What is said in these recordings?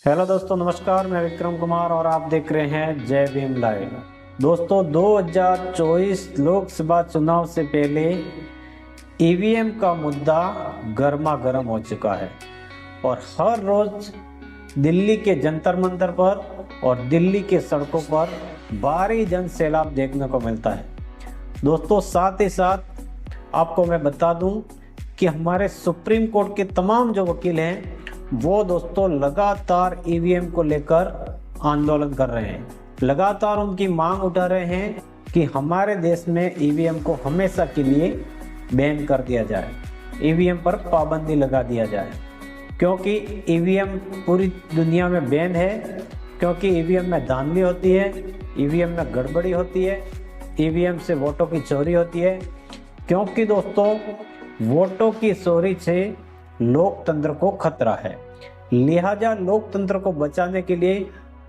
Hello दोस्तों, नमस्कार। मैं विक्रम कुमार और आप देख रहे हैं जय भीम लाइव। दोस्तों, 2024 लोकसभा चुनाव से पहले ईवीएम का मुद्दा गर्मा गर्म हो चुका है और हर रोज दिल्ली के जंतर मंतर पर और दिल्ली के सड़कों पर भारी जन सैलाब देखने को मिलता है। दोस्तों, साथ ही साथ आपको मैं बता दूं कि हमारे सुप्रीम कोर्ट के तमाम जो वकील हैं वो दोस्तों लगातार ईवीएम को लेकर आंदोलन कर रहे हैं। लगातार उनकी मांग उठा रहे हैं कि हमारे देश में ईवीएम को हमेशा के लिए बैन कर दिया जाए, ईवीएम पर पाबंदी लगा दिया जाए, क्योंकि ईवीएम पूरी दुनिया में बैन है। क्योंकि ईवीएम में धांधली होती है, ईवीएम में गड़बड़ी होती है, ईवीएम से वोटों की चोरी होती है। क्योंकि दोस्तों, वोटों की चोरी से लोकतंत्र को खतरा है, लिहाजा लोकतंत्र को बचाने के लिए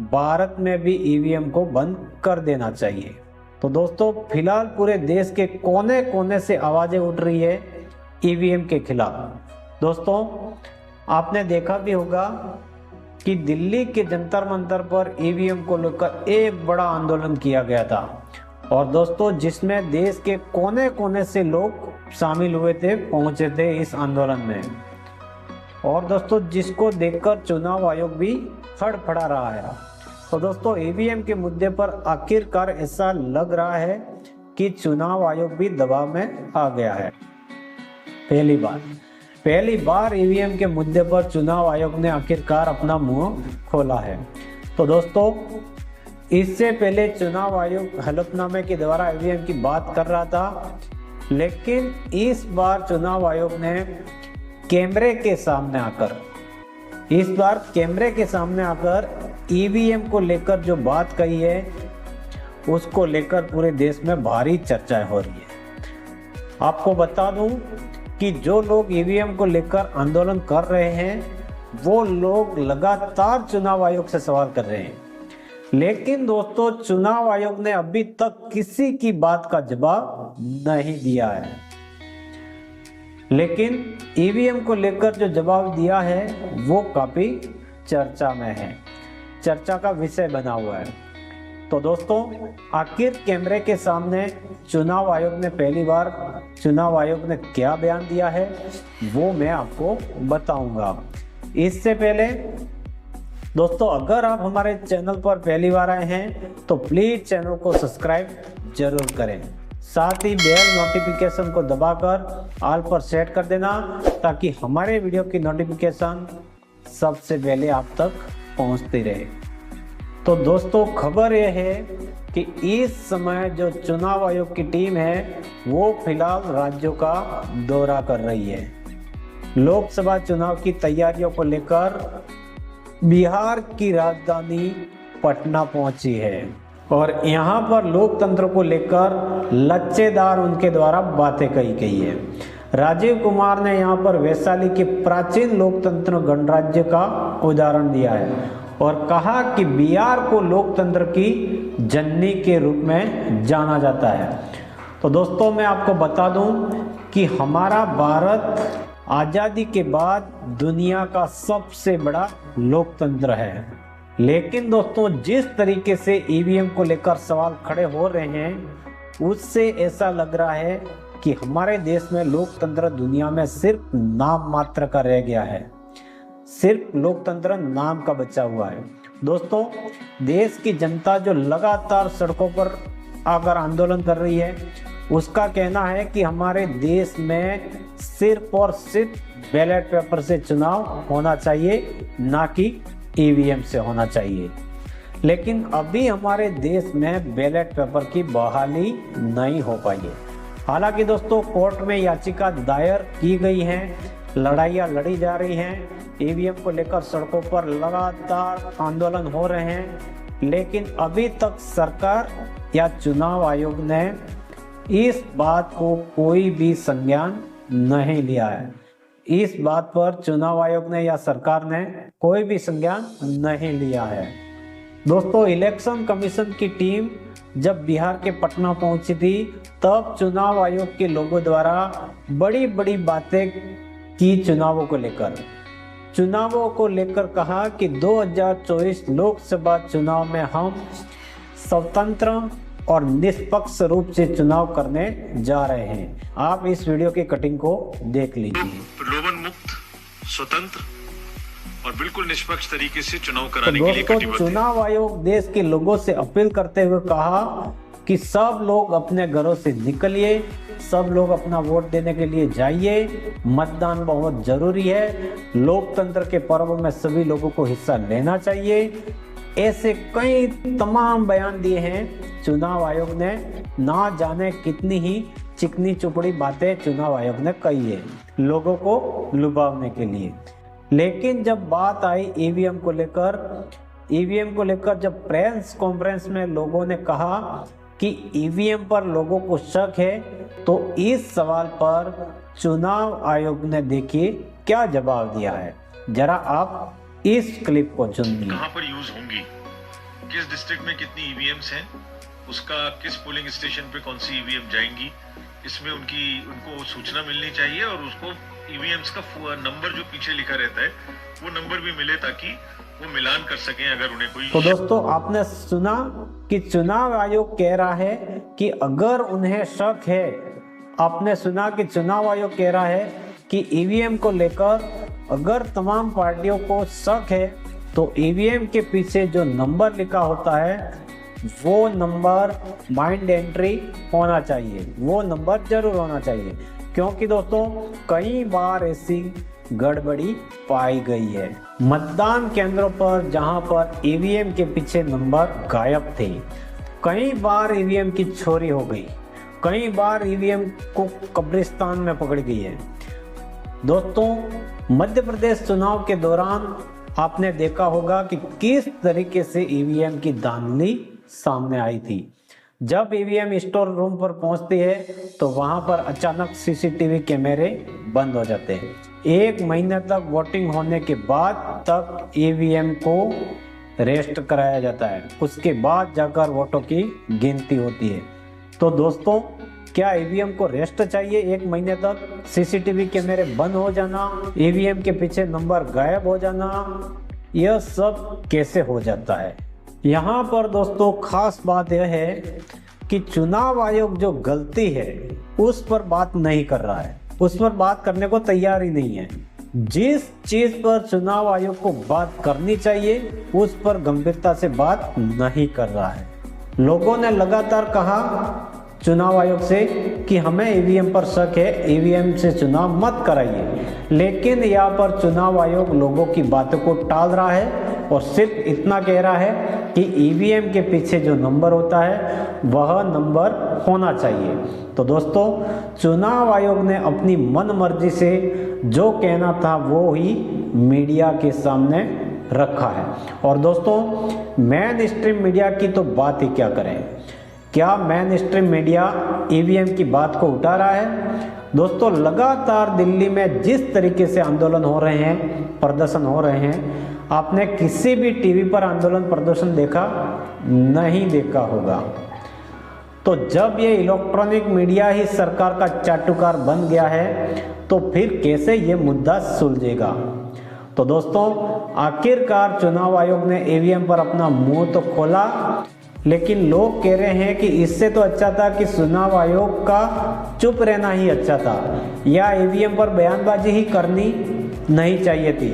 भारत में भी ईवीएम को बंद कर देना चाहिए। तो दोस्तों, फिलहाल पूरे देश के कोने कोने से आवाजें उठ रही है ईवीएम के खिलाफ। दोस्तों, आपने देखा भी होगा कि दिल्ली के जंतर मंतर पर ईवीएम को लेकर एक बड़ा आंदोलन किया गया था और दोस्तों जिसमें देश के कोने कोने से लोग शामिल हुए थे, पहुंचे थे इस आंदोलन में। और दोस्तों, जिसको देखकर चुनाव आयोग भी फड़फड़ा रहा है। तो दोस्तों, ईवीएम के मुद्दे पर आखिरकार ऐसा लग रहा है कि चुनाव आयोग भी दबाव में आ गया है। पहली बार ईवीएम के मुद्दे पर चुनाव आयोग ने आखिरकार अपना मुंह खोला है। तो दोस्तों, इससे पहले चुनाव आयोग हलफनामे के द्वारा ईवीएम की बात कर रहा था, लेकिन इस बार चुनाव आयोग ने कैमरे के सामने आकर ईवीएम को लेकर जो बात कही है उसको लेकर पूरे देश में भारी चर्चाएं हो रही है। आपको बता दूं कि जो लोग ईवीएम को लेकर आंदोलन कर रहे हैं वो लोग लगातार चुनाव आयोग से सवाल कर रहे हैं, लेकिन दोस्तों चुनाव आयोग ने अभी तक किसी की बात का जवाब नहीं दिया है। लेकिन ईवीएम को लेकर जो जवाब दिया है वो काफी चर्चा में है, चर्चा का विषय बना हुआ है। तो दोस्तों, आखिर कैमरे के सामने चुनाव आयोग ने क्या बयान दिया है वो मैं आपको बताऊंगा। इससे पहले दोस्तों, अगर आप हमारे चैनल पर पहली बार आए हैं तो प्लीज चैनल को सब्सक्राइब जरूर करें, साथ ही बेल नोटिफिकेशन को दबाकर ऑल पर सेट कर देना ताकि हमारे वीडियो की नोटिफिकेशन सबसे पहले आप तक पहुंचती रहे। तो दोस्तों, खबर यह है कि इस समय जो चुनाव आयोग की टीम है वो फिलहाल राज्यों का दौरा कर रही है। लोकसभा चुनाव की तैयारियों को लेकर बिहार की राजधानी पटना पहुंची है और यहाँ पर लोकतंत्र को लेकर लच्छेदार उनके द्वारा बातें कही गई है। राजीव कुमार ने यहाँ पर वैशाली के प्राचीन लोकतंत्र गणराज्य का उदाहरण दिया है और कहा कि बिहार को लोकतंत्र की जननी के रूप में जाना जाता है। तो दोस्तों, मैं आपको बता दूं कि हमारा भारत आज़ादी के बाद दुनिया का सबसे बड़ा लोकतंत्र है, लेकिन दोस्तों जिस तरीके से ईवीएम को लेकर सवाल खड़े हो रहे हैं उससे ऐसा लग रहा है कि हमारे देश में लोकतंत्र दुनिया में सिर्फ नाम मात्र का रह गया है, सिर्फ लोकतंत्र नाम का बचा हुआ है। दोस्तों, देश की जनता जो लगातार सड़कों पर आकर आंदोलन कर रही है उसका कहना है कि हमारे देश में सिर्फ और सिर्फ बैलेट पेपर से चुनाव होना चाहिए, ना कि ईवीएम से होना चाहिए। लेकिन अभी हमारे देश में बैलेट पेपर की बहाली नहीं हो पाई है। हालांकि दोस्तों, कोर्ट में याचिका दायर की गई है, लड़ाइयाँ लड़ी जा रही हैं, ईवीएम को लेकर सड़कों पर लगातार आंदोलन हो रहे हैं, लेकिन अभी तक सरकार या चुनाव आयोग ने इस बात को कोई भी संज्ञान नहीं लिया है। इस बात पर चुनाव आयोग ने या सरकार ने कोई भी संज्ञान नहीं लिया है। दोस्तों, इलेक्शन कमीशन की टीम जब बिहार के पटना पहुंची थी तब चुनाव आयोग के लोगों द्वारा बड़ी बड़ी बातें की चुनावों को लेकर। चुनावों को लेकर कहा कि 2024 लोकसभा चुनाव में हम स्वतंत्र और निष्पक्ष रूप से चुनाव करने जा रहे हैं। आप इस वीडियो की कटिंग को देख लीजिए। प्रलोभन मुक्त, स्वतंत्र और बिल्कुल निष्पक्ष तरीके से चुनाव तो कराने के लिए दोस्तों, कटिबद्ध है। चुनाव आयोग देश के लोगों से अपील करते हुए कहा कि सब लोग अपने घरों से निकलिए, सब लोग अपना वोट देने के लिए जाइए। मतदान बहुत जरूरी है। लोकतंत्र के पर्व में सभी लोगों को हिस्सा लेना चाहिए। ऐसे कई तमाम बयान दिए हैं चुनाव आयोग ने। ना जाने कितनी ही चिकनी चुपड़ी बातें चुनाव आयोग ने कही है लोगों को लुभावने के लिए। लेकिन जब बात आई ईवीएम को लेकर जब प्रेस कॉन्फ्रेंस में लोगों ने कहा कि ईवीएम पर लोगों को शक है, तो इस सवाल पर चुनाव आयोग ने देखिए क्या जवाब दिया है। जरा आप इस क्लिप को सुनिए। कहां पर यूज होंगी, किस डिस्ट्रिक्ट में कितनी ईवीएम्स हैं, उसका किस पोलिंग स्टेशन पे कौन सी ईवीएम जाएंगी, इसमें उनको सूचना मिलनी चाहिए और उसको ईवीएम्स का नंबर जो पीछे लिखा रहता है वो नंबर भी मिले ताकि वो मिलान कर सकें अगर उन्हें कोई। तो दोस्तों, आपने सुना कि चुनाव आयोग कह रहा है कि अगर उन्हें शक है, आपने सुना कि चुनाव आयोग कह रहा है कि ईवीएम को लेकर अगर तमाम पार्टियों को शक है तो ईवीएम के पीछे जो नंबर लिखा होता है वो नंबर माइंड एंट्री होना चाहिए, वो नंबर जरूर होना चाहिए। क्योंकि दोस्तों, कई बार ऐसी गड़बड़ी पाई गई है मतदान केंद्रों पर जहां पर ईवीएम के पीछे नंबर गायब थे। कई बार ईवीएम की चोरी हो गई, कई बार ईवीएम को कब्रिस्तान में पकड़ गई है। दोस्तों, मध्य प्रदेश चुनाव के दौरान आपने देखा होगा कि किस तरीके से ईवीएम की धांधली सामने आई थी। जब ईवीएम स्टोर रूम पर पहुंचती है तो वहां पर अचानक सीसीटीवी कैमरे बंद हो जाते हैं। 1 महीने तक वोटिंग होने के बाद तक ईवीएम को रेस्ट कराया जाता है, उसके बाद जाकर वोटों की गिनती होती है। तो दोस्तों, क्या ईवीएम को रेस्ट चाहिए 1 महीने तक? सीसीटीवी कैमरे बंद हो जाना, ईवीएम के पीछे नंबर गायब हो जाना, यह सब कैसे हो जाता है? यहाँ पर दोस्तों खास बात यह है कि चुनाव आयोग जो गलती है उस पर बात नहीं कर रहा है, उस पर बात करने को तैयार ही नहीं है। जिस चीज पर चुनाव आयोग को बात करनी चाहिए उस पर गंभीरता से बात नहीं कर रहा है। लोगों ने लगातार कहा चुनाव आयोग से कि हमें ईवीएम पर शक है, ईवीएम से चुनाव मत कराइए। लेकिन यहाँ पर चुनाव आयोग लोगों की बातों को टाल रहा है और सिर्फ इतना कह रहा है कि ईवीएम के पीछे जो नंबर होता है वह नंबर होना चाहिए। तो दोस्तों, चुनाव आयोग ने अपनी मन मर्जी से जो कहना था वो ही मीडिया के सामने रखा है। और दोस्तों, मेन स्ट्रीम मीडिया की तो बात ही क्या करें। क्या मेन स्ट्रीम मीडिया ईवीएम की बात को उठा रहा है? दोस्तों, लगातार दिल्ली में जिस तरीके से आंदोलन हो रहे हैं, प्रदर्शन हो रहे हैं, आपने किसी भी टीवी पर आंदोलन प्रदर्शन देखा? नहीं देखा होगा। तो जब ये इलेक्ट्रॉनिक मीडिया ही सरकार का चाटुकार बन गया है तो फिर कैसे ये मुद्दा सुलझेगा? तो दोस्तों, आखिरकार चुनाव आयोग ने ईवीएम पर अपना मुंह तो खोला, लेकिन लोग कह रहे हैं कि इससे तो अच्छा था कि चुनाव आयोग का चुप रहना ही अच्छा था, या ईवीएम पर बयानबाजी ही करनी नहीं चाहिए थी।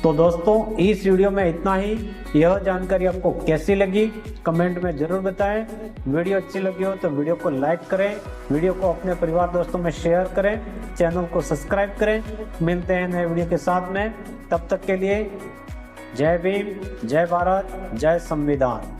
तो दोस्तों, इस वीडियो में इतना ही। यह जानकारी आपको कैसी लगी कमेंट में जरूर बताएं। वीडियो अच्छी लगी हो तो वीडियो को लाइक करें, वीडियो को अपने परिवार दोस्तों में शेयर करें, चैनल को सब्सक्राइब करें। मिलते हैं नए वीडियो के साथ में, तब तक के लिए जय भीम, जय भारत, जय संविधान।